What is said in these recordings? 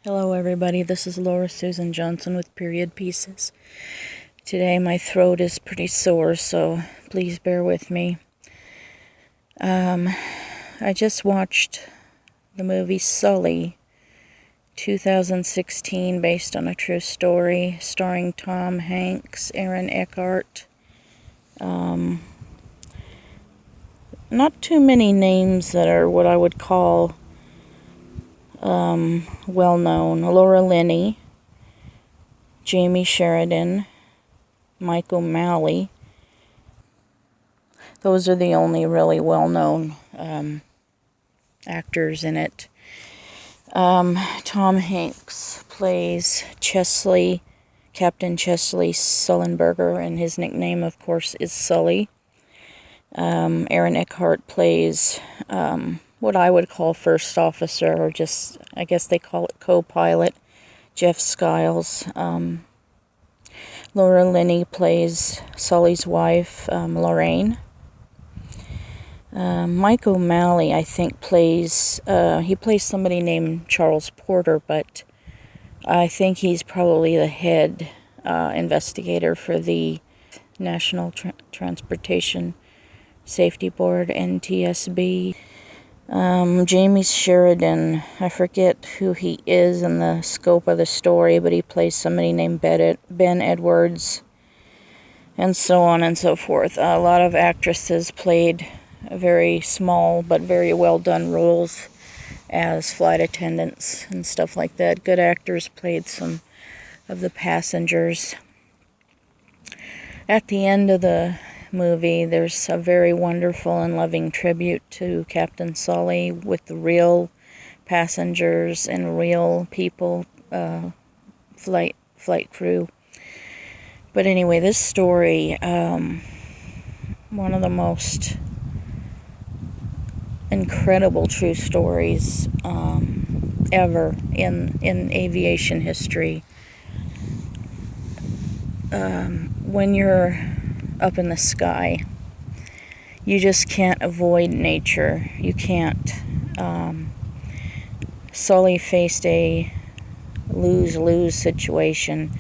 Hello everybody, this is Laura Susan Johnson with Period Pieces. Today my throat is pretty sore, so please bear with me. I just watched the movie Sully, 2016, based on a true story, starring Tom Hanks, Aaron Eckhart. Not too many names that are what I would call well-known. Laura Linney, Jamie Sheridan, Mike O'Malley. Those are the only really well-known actors in it. Tom Hanks plays Chesley, Captain Chesley Sullenberger, and his nickname, of course, is Sully. Aaron Eckhart plays what I would call first officer, or just, I guess they call it co-pilot, Jeff Skiles. Laura Linney plays Sully's wife, Lorraine. Mike O'Malley, I think, plays somebody named Charles Porter, but I think he's probably the head investigator for the National Transportation Safety Board, NTSB. Jamie Sheridan, I forget who he is in the scope of the story, but he plays somebody named Ben Edwards, and so on and so forth. A lot of actresses played very small but very well done roles as flight attendants and stuff like that. Good actors played some of the passengers. At the end of the movie, there's a very wonderful and loving tribute to Captain Sully with the real passengers and real people, flight crew. But anyway, this story, one of the most incredible true stories ever in aviation history. When you're up in the sky, you just can't avoid nature. You can't. Sully faced a lose-lose situation,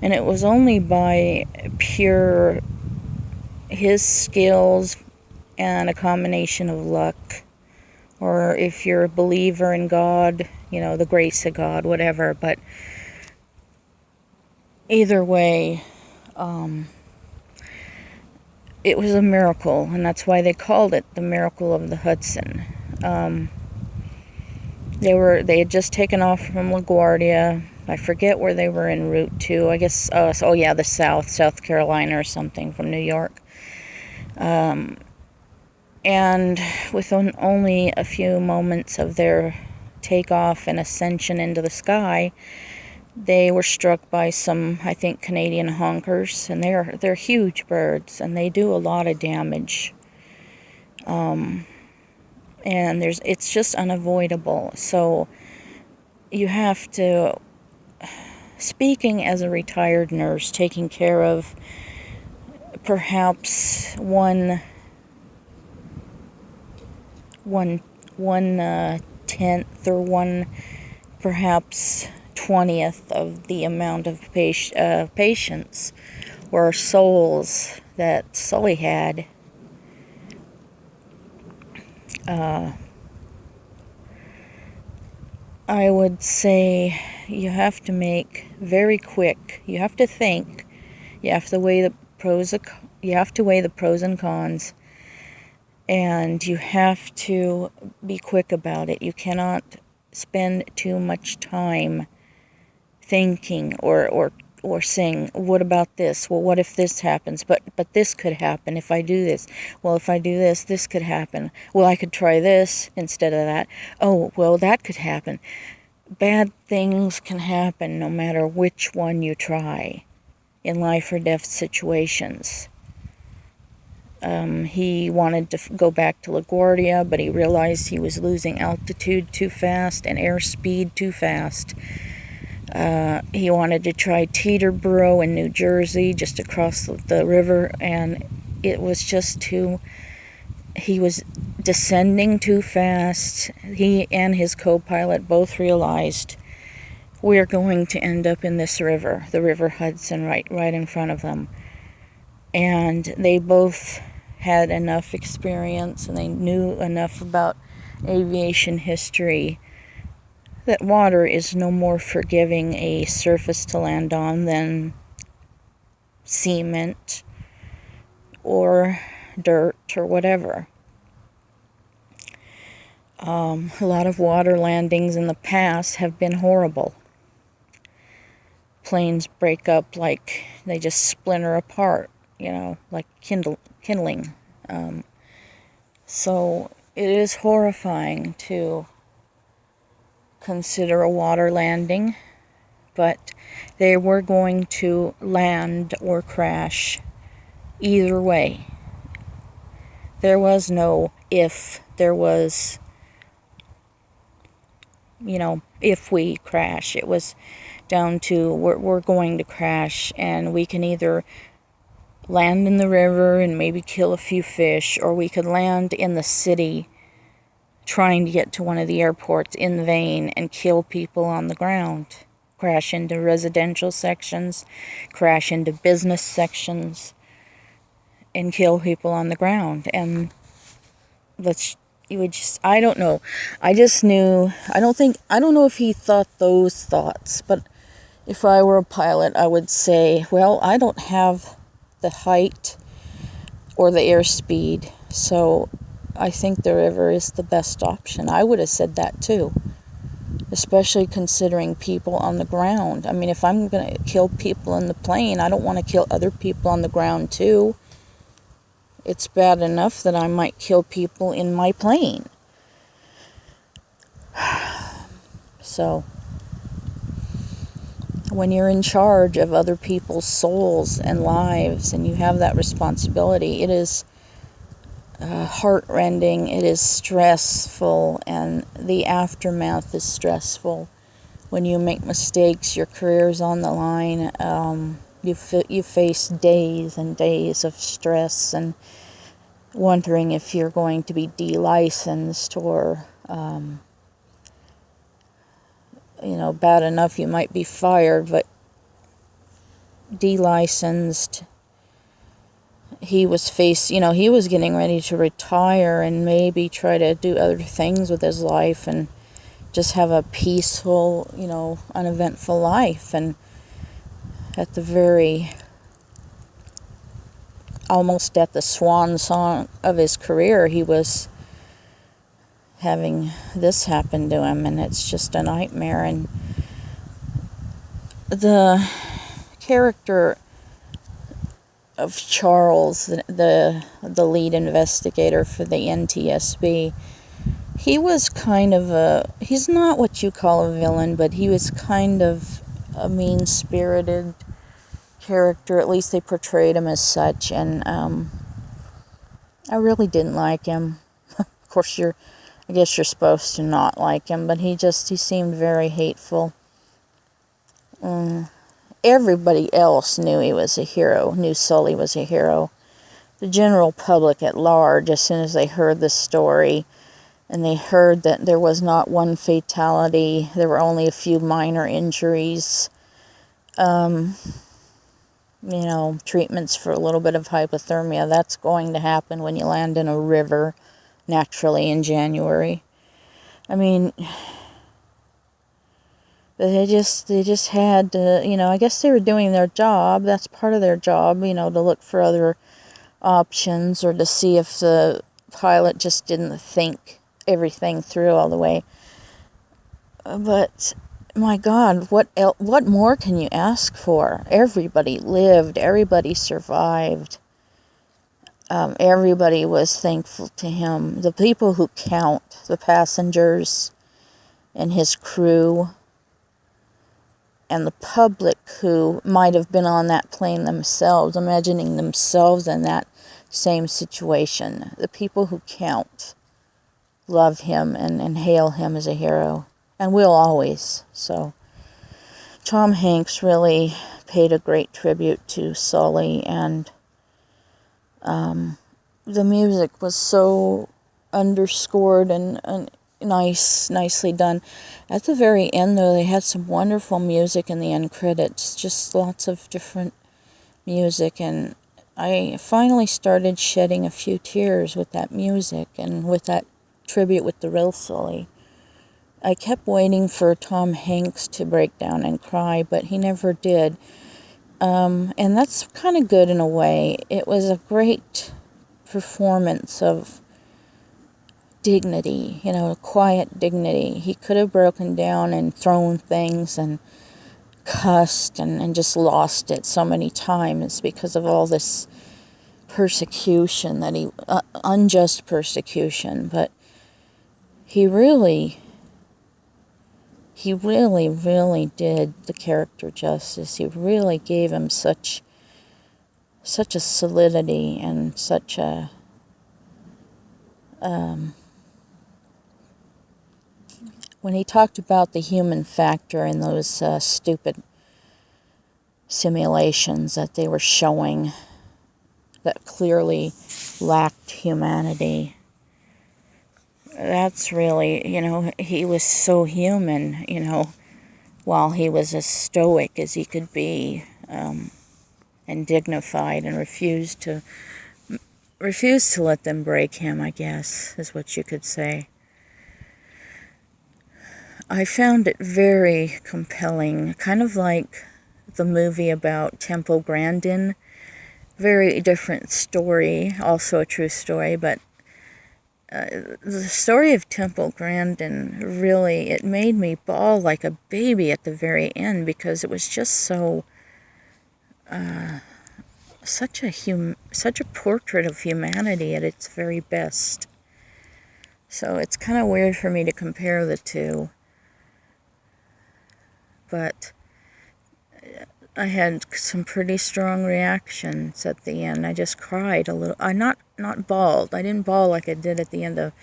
and it was only by pure his skills and a combination of luck, or if you're a believer in God, the grace of God, whatever. But either way, it was a miracle, and that's why they called it the Miracle of the Hudson. They had just taken off from LaGuardia. I forget where they were en route to. I guess, the South Carolina or something, from New York. And within only a few moments of their takeoff and ascension into the sky, they were struck by some, I think, Canadian honkers, and they're huge birds, and they do a lot of damage. And it's just unavoidable. So you have to, speaking as a retired nurse, taking care of perhaps one tenth or one perhaps 20th of the amount of patients or souls that Sully had. I would say you have to make very quick. You have to think. You have to weigh the pros and cons, and you have to be quick about it. You cannot spend too much time thinking or saying, what about this? Well, what if this happens? But this could happen if I do this. Well, if I do this, this could happen. Well, I could try this instead of that. Oh, well, that could happen. Bad things can happen no matter which one you try in life or death situations. He wanted to go back to LaGuardia, but he realized he was losing altitude too fast and airspeed too fast. He wanted to try Teterboro in New Jersey, just across the river, and it was just he was descending too fast. He and his co-pilot both realized we're going to end up in this river, the River Hudson, right in front of them. And they both had enough experience and they knew enough about aviation history that water is no more forgiving a surface to land on than cement or dirt or whatever. A lot of water landings in the past have been horrible. Planes break up like they just splinter apart, like kindling. So it is horrifying to consider a water landing, but they were going to land or crash either way. There was no if. There was, if we crash. It was down to we're going to crash, and we can either land in the river and maybe kill a few fish, or we could land in the city trying to get to one of the airports in vain and kill people on the ground. Crash into residential sections, crash into business sections, and kill people on the ground. And I don't know. I just knew, I don't know if he thought those thoughts, but if I were a pilot, I would say, well, I don't have the height or the airspeed, so I think the river is the best option. I would have said that too, especially considering people on the ground. I mean, if I'm going to kill people in the plane, I don't want to kill other people on the ground too. It's bad enough that I might kill people in my plane. So, when you're in charge of other people's souls and lives and you have that responsibility, it is heart-rending, it is stressful, and the aftermath is stressful. When you make mistakes, your career's on the line. You face days and days of stress and wondering if you're going to be delicensed or, bad enough you might be fired, but delicensed. He was he was getting ready to retire and maybe try to do other things with his life and just have a peaceful, uneventful life. And at almost at the swan song of his career, he was having this happen to him, and it's just a nightmare. And the character of Charles, the lead investigator for the NTSB, he was kind of he's not what you call a villain, but he was kind of a mean-spirited character. At least they portrayed him as such, and I really didn't like him. Of course, I guess you're supposed to not like him, but he seemed very hateful. Everybody else knew he was a hero, knew Sully was a hero. The general public at large, as soon as they heard the story, and they heard that there was not one fatality, there were only a few minor injuries, treatments for a little bit of hypothermia, that's going to happen when you land in a river, naturally, in January. I mean, they just had to, I guess they were doing their job. That's part of their job, to look for other options or to see if the pilot just didn't think everything through all the way. But my God, what more can you ask for? Everybody lived, everybody survived. Everybody was thankful to him. The people who count, the passengers and his crew, and the public who might have been on that plane themselves, imagining themselves in that same situation. The people who count love him and hail him as a hero, and will always. So Tom Hanks really paid a great tribute to Sully, and the music was so underscored, and nicely done. At the very end, though, they had some wonderful music in the end credits, just lots of different music, and I finally started shedding a few tears with that music and with that tribute with the real Sully. I kept waiting for Tom Hanks to break down and cry, but he never did. And that's kind of good in a way. It was a great performance of dignity, quiet dignity. He could have broken down and thrown things and cussed and just lost it so many times because of all this persecution unjust persecution. But he really did the character justice. He really gave him such a solidity and such a when he talked about the human factor in those stupid simulations that they were showing that clearly lacked humanity, that's really, he was so human, while he was as stoic as he could be, and dignified, and refused to let them break him, I guess, is what you could say. I found it very compelling, kind of like the movie about Temple Grandin. Very different story, also a true story, but the story of Temple Grandin, really, it made me bawl like a baby at the very end, because it was just so, such a portrait of humanity at its very best. So it's kind of weird for me to compare the two. But I had some pretty strong reactions at the end. I just cried a little. I not bawled. I didn't bawl like I did at the end of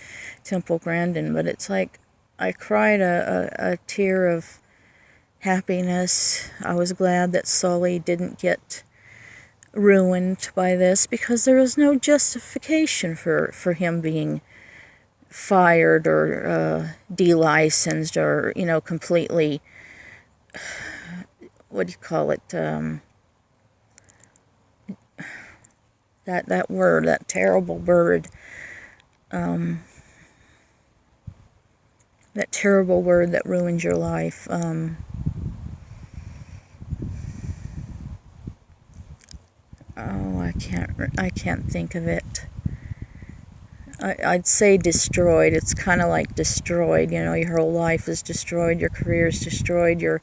Temple Grandin, but it's like I cried a tear of happiness. I was glad that Sully didn't get ruined by this, because there was no justification for him being fired or delicensed or, completely, what do you call it, that word, that terrible word, that terrible word that ruins your life, I can't think of it. I'd say destroyed. It's kind of like destroyed, your whole life is destroyed, your career is destroyed, your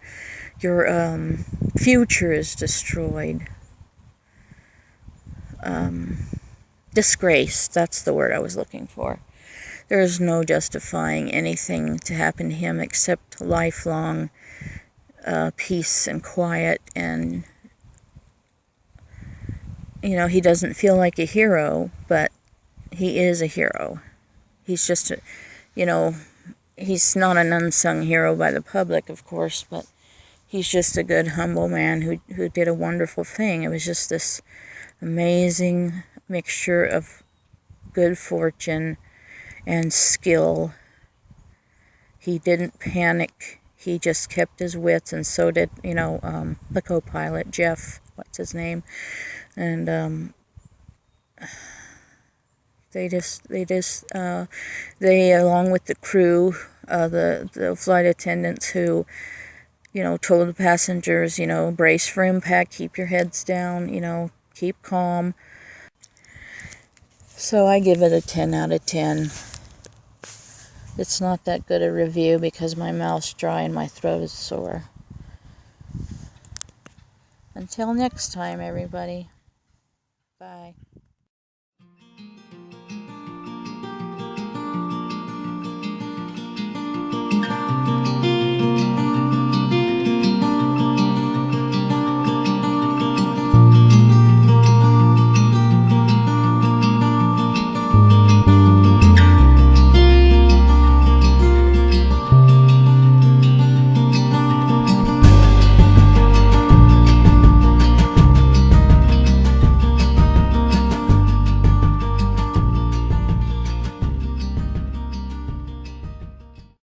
future is destroyed. Disgrace, that's the word I was looking for. There is no justifying anything to happen to him except lifelong peace and quiet, and he doesn't feel like a hero, but he is a hero. He's just he's not an unsung hero by the public, of course, but he's just a good, humble man who did a wonderful thing. It was just this amazing mixture of good fortune and skill. He didn't panic. He just kept his wits, and so did, the co-pilot, Jeff, what's his name? And they along with the crew, the flight attendants who, told the passengers, brace for impact, keep your heads down, keep calm. So I give it a 10 out of 10. It's not that good a review because my mouth's dry and my throat is sore. Until next time, everybody. Bye.